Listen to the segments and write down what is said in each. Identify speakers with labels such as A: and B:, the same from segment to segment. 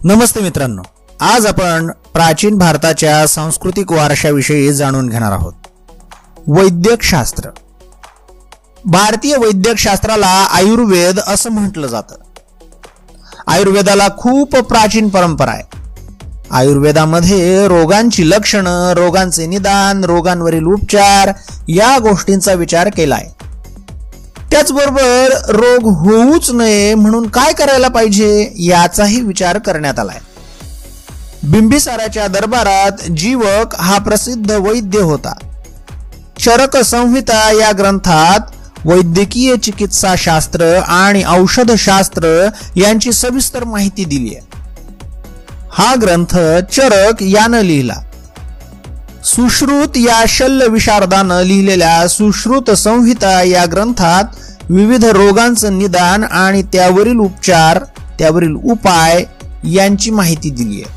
A: नमस्ते मित्रांनो, आज आपण प्राचीन भारताच्या सांस्कृतिक वारशाविषयी जाणून घेणार आहोत. वैद्यक शास्त्र. भारतीय वैद्यक शास्त्राला आयुर्वेद असं म्हटलं जातं. आयुर्वेदाला खूप प्राचीन परंपरा आहे. आयुर्वेदामध्ये रोगांची लक्षणं, रोगांचे निदान, रोगांवरील उपचार या गोष्टींचा विचार केलाय. त्याचबरोबर रोग होऊच नये म्हणून काय करायला पाहिजे याचाही विचार करण्यात आलाय. बिंबिसाराच्या दरबारात जीवक हा प्रसिद्ध वैद्य होता. चरक संहिता या ग्रंथात वैद्यकीय चिकित्सा शास्त्र आणि औषधशास्त्र यांची सविस्तर माहिती दिली आहे. हा ग्रंथ चरक यानं लिहिला. सुश्रुत या शल्य विशारदानं लिहिलेल्या सुश्रुत संहिता या ग्रंथात विविध रोगांचं निदान आणि त्यावरील उपचार, त्यावरील उपाय यांची माहिती दिली आहे.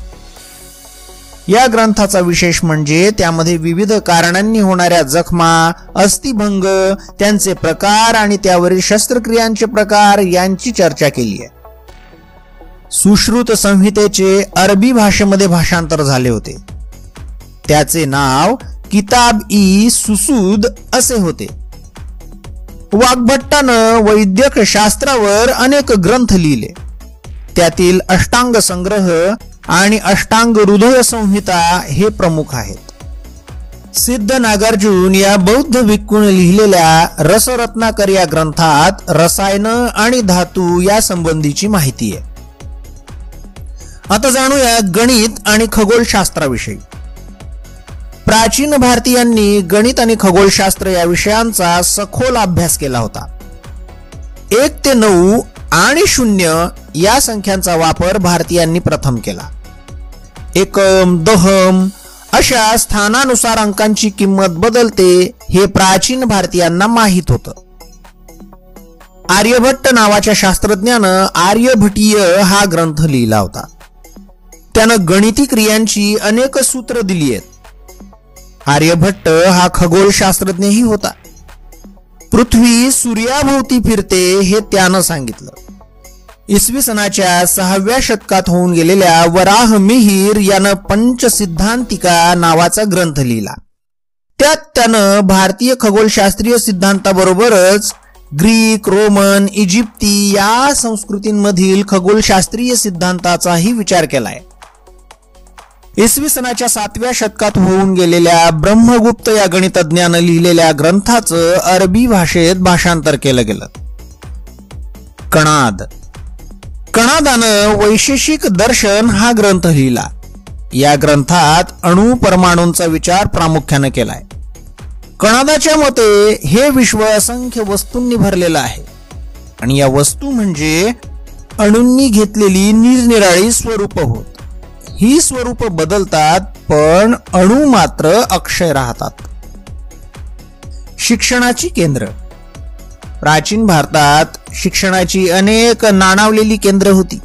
A: या ग्रंथाचा विशेष म्हणजे त्यामध्ये विविध कारणांनी होणाऱ्या जखमा, अस्थिभंग, त्यांचे प्रकार आणि त्यावरील शस्त्रक्रियांचे प्रकार यांची चर्चा केली आहे. सुश्रुत संहितेचे अरबी भाषेमध्ये भाषांतर झाले होते. त्याचे नाव किताब-ई-सुसूद असे होते. वाग्भट्टानं वैद्यक शास्त्रावर अनेक ग्रंथ लिहिले. त्यातील अष्टांग संग्रह आणि अष्टांग हृदय संहिता हे प्रमुख आहेत. सिद्ध नागार्जुन या बौद्ध भिक्खून लिहिलेल्या रसरत्नाकर या ग्रंथात रसायन आणि धातू या संबंधीची माहिती आहे. आता जाणूया गणित आणि खगोलशास्त्राविषयी. प्राचीन भारतीयांनी गणित आणि खगोलशास्त्र या विषयांचा सखोल अभ्यास केला होता. 1 ते 9 आणि 0 या संख्यांचा वापर भारतीयांनी प्रथम केला. एकम, दहम अशा स्थानानुसार अंकांची किंमत बदलते हे प्राचीन भारतीयांना माहीत होतं. आर्यभट्ट नावाच्या शास्त्रज्ञानं आर्यभटीय हा ग्रंथ लिहिला होता. त्यानं गणिती क्रियांची अनेक सूत्र दिली आहेत. आर्यभट्ट हा खगोलशास्त्रज्ञही होता. पृथ्वी सूर्याभोवती फिरते हे त्यानं सांगितलं. इसवी सनाच्या 6व्या शतकात होऊन गेलेल्या वराह मिहिर यानं पंचसिद्धांतिका नावाचा ग्रंथ लिहिला. त्यात त्यानं भारतीय खगोलशास्त्रीय सिद्धांताबरोबरच ग्रीक, रोमन, इजिप्ती या संस्कृतींमधील खगोलशास्त्रीय सिद्धांताचाही विचार केलाय. इसवी सनाच्या 7व्या शतकात होऊन गेलेल्या ब्रह्मगुप्त या गणितज्ञानं लिहिलेल्या ग्रंथाचं अरबी भाषेत भाषांतर केलं गेलं. कणाद. कणादानं वैशेषिक दर्शन हा ग्रंथ लिहिला. या ग्रंथात अणु परमाणूंचा विचार प्रामुख्याने केलाय. कणादाच्या मते हे विश्व असंख्य वस्तूंनी भरलेलं आहे आणि या वस्तू म्हणजे अणूंनी घेतलेली निरनिराळी स्वरूप होत. ही स्वरूप बदलतात पण अणू मात्र अक्षय राहतात. शिक्षणाची केंद्र. प्राचीन भारतात शिक्षणाची अनेक नाणावलेली केंद्र होती.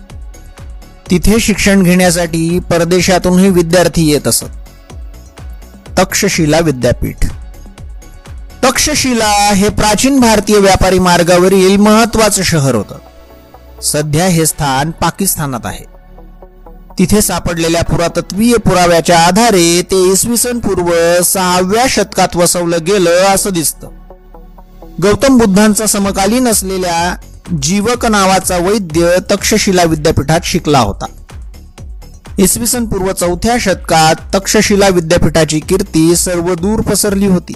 A: तिथे शिक्षण घेण्यासाठी परदेशातूनही विद्यार्थी येत असत. तक्षशिला विद्यापीठ. तक्षशिला हे प्राचीन भारतीय व्यापारी मार्गावरील महत्वाचं शहर होतं. सध्या हे स्थान पाकिस्तानात आहे. तिथे सापडलेल्या पुरातत्वीय पुराव्याच्या आधारे ते इसवी सन पूर्व 6व्या शतकात वसवलं गेलं असं दिसतं. गौतम बुद्धांचा समकालीन असलेल्या जीवक नावाचा वैद्य तक्षशिला विद्यापीठात शिकला होता. इसवी सन पूर्व 4थ्या शतकात तक्षशिला विद्यापीठाची कीर्ती सर्वदूर पसरली होती.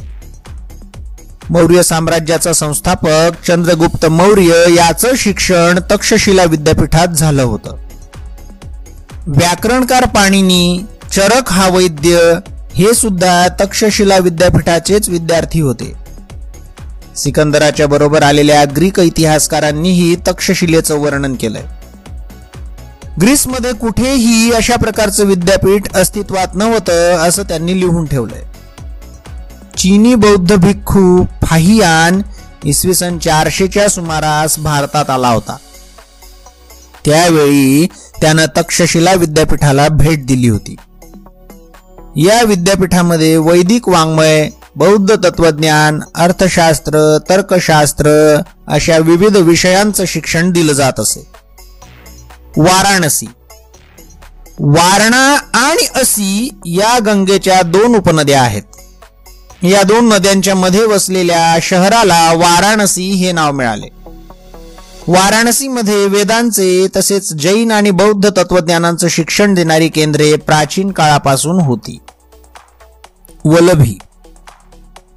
A: मौर्य साम्राज्याचा संस्थापक चंद्रगुप्त मौर्य याचं शिक्षण तक्षशिला विद्यापीठात झालं होतं. व्याकरणकार पाणिनी, चरक हा वैद्य हे सुद्धा तक्षशिला विद्यापीठाचेच विद्यार्थी होते. सिकंदराच्या बरोबर आलेल्या ग्रीक इतिहासकारांनीही तक्षशिलेचं वर्णन केलंय. ग्रीसमध्ये कुठेही अशा प्रकारचं विद्यापीठ अस्तित्वात नव्हतं असं त्यांनी लिहून ठेवलंय. चीनी बौद्ध भिक्खू फाहियान इसवी सन 400च्या सुमारास भारतात आला होता. त्यावेळी त्यानं तक्षशिला विद्यापीठाला भेट दिली होती. या विद्यापीठामध्ये वैदिक वाङ्मय, बौद्ध तत्वज्ञान, अर्थशास्त्र, तर्कशास्त्र अशा विविध विषयांचं शिक्षण दिलं जात असे. वाराणसी. वारणा आणि असी या गंगेच्या 2 उपनद्या आहेत. या 2 नद्यांच्या मध्ये वसलेल्या शहराला वाराणसी हे नाव मिळाले. वाराणसीमध्ये वेदांचे तसेच जैन आणि बौद्ध तत्वज्ञानांचं शिक्षण देणारी केंद्रे प्राचीन काळापासून होती. वलभी.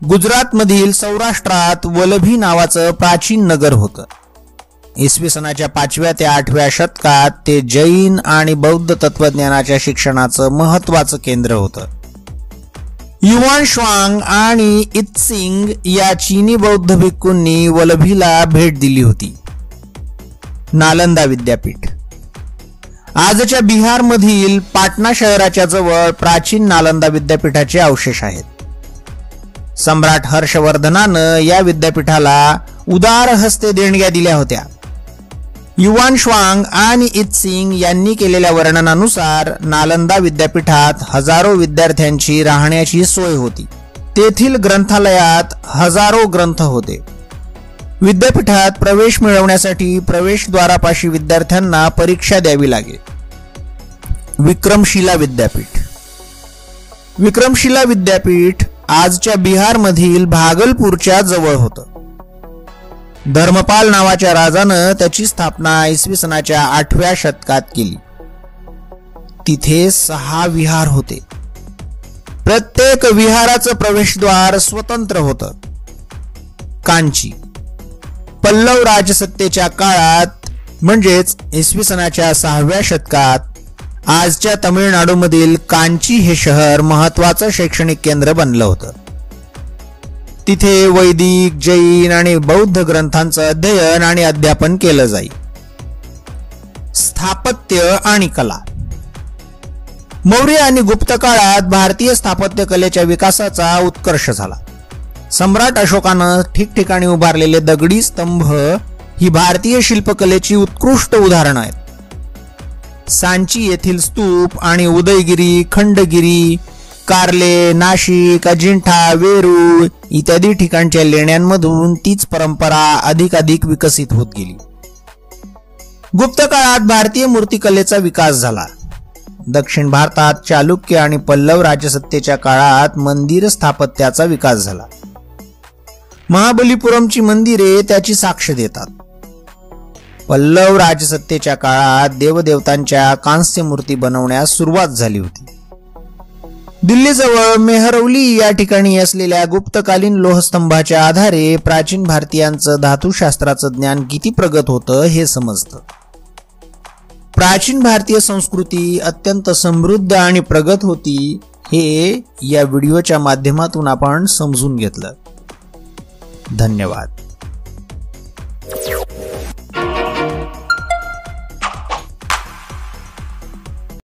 A: गुजरातमधील सौराष्ट्रात वलभी नावाचं प्राचीन नगर होतं. इसवी सनाच्या 5व्या ते 8व्या शतकात ते जैन आणि बौद्ध तत्वज्ञानाच्या शिक्षणाचं महत्वाचं केंद्र होतं. युवान श्वांग आणि इत्सिंग या चीनी बौद्ध भिक्खूंनी वलभीला भेट दिली होती. नालंदा विद्यापीठ. आजच्या बिहारमधील पाटणा शहराच्या जवळ प्राचीन नालंदा विद्यापीठाचे अवशेष आहेत. सम्राट हर्षवर्धनानं या विद्यापीठाला उदार हस्ते देणग्या दिल्या होत्या. युवान श्वांग आणि इत्सिंग यांनी केलेल्या वर्णनानुसार नालंदा विद्यापीठात हजारो विद्यार्थ्यांची राहण्याची सोय होती. तेथील ग्रंथालयात हजारो ग्रंथ होते. विद्यापीठात प्रवेश मिळवण्यासाठी प्रवेशद्वारापाशी विद्यार्थ्यांना परीक्षा द्यावी लागे. विक्रमशिला विद्यापीठ. विक्रमशिला विद्यापीठ आजच्या बिहारमधील भागलपूरच्या जवळ होतं. धर्मपाल नावाच्या राजानं त्याची स्थापना इसवी सनाच्या 8व्या शतकात केली. तिथे 6 विहार होते. प्रत्येक विहाराचं प्रवेशद्वार स्वतंत्र होतं. कांची. पल्लव राजसत्तेच्या काळात म्हणजेच इसवी सनाच्या 6व्या शतकात आजच्या तमिळनाडूमधील कांची हे शहर महत्वाचं शैक्षणिक केंद्र बनलं होतं. तिथे वैदिक, जैन आणि बौद्ध ग्रंथांचं अध्ययन आणि अध्यापन केलं जाई. स्थापत्य आणि कला. मौर्य आणि गुप्त काळात भारतीय स्थापत्य कलेच्या विकासाचा उत्कर्ष झाला. सम्राट अशोकानं ठिकठिकाणी उभारलेले दगडी स्तंभ ही भारतीय शिल्पकलेची उत्कृष्ट उदाहरणं आहेत. सांची येथील स्तूप आणि उदयगिरी, खंडगिरी, कार्ले, नाशिक, अजिंठा, वेरूळ इत्यादी ठिकाणच्या लेण्यांमधून तीच परंपरा अधिकाधिक विकसित होत गेली. गुप्त काळात भारतीय मूर्तिकलेचा विकास झाला. दक्षिण भारतात चालुक्य आणि पल्लव राजसत्तेच्या काळात मंदिर स्थापत्याचा विकास झाला. महाबलीपुरमची मंदिरे त्याची साक्ष देतात. पल्लव राजसत्तेच्या काळात देवदेवतांच्या कांस्य मूर्ती बनवण्यास सुरुवात झाली होती. दिल्लीजवळ मेहरौली या ठिकाणी असलेल्या गुप्तकालीन लोहस्तंभाच्या आधारे प्राचीन भारतीयांचं धातुशास्त्राचं ज्ञान किती प्रगत होतं हे समजतं. प्राचीन भारतीय संस्कृती अत्यंत समृद्ध आणि प्रगत होती हे या व्हिडिओच्या माध्यमातून आपण समजून घेतलं. धन्यवाद.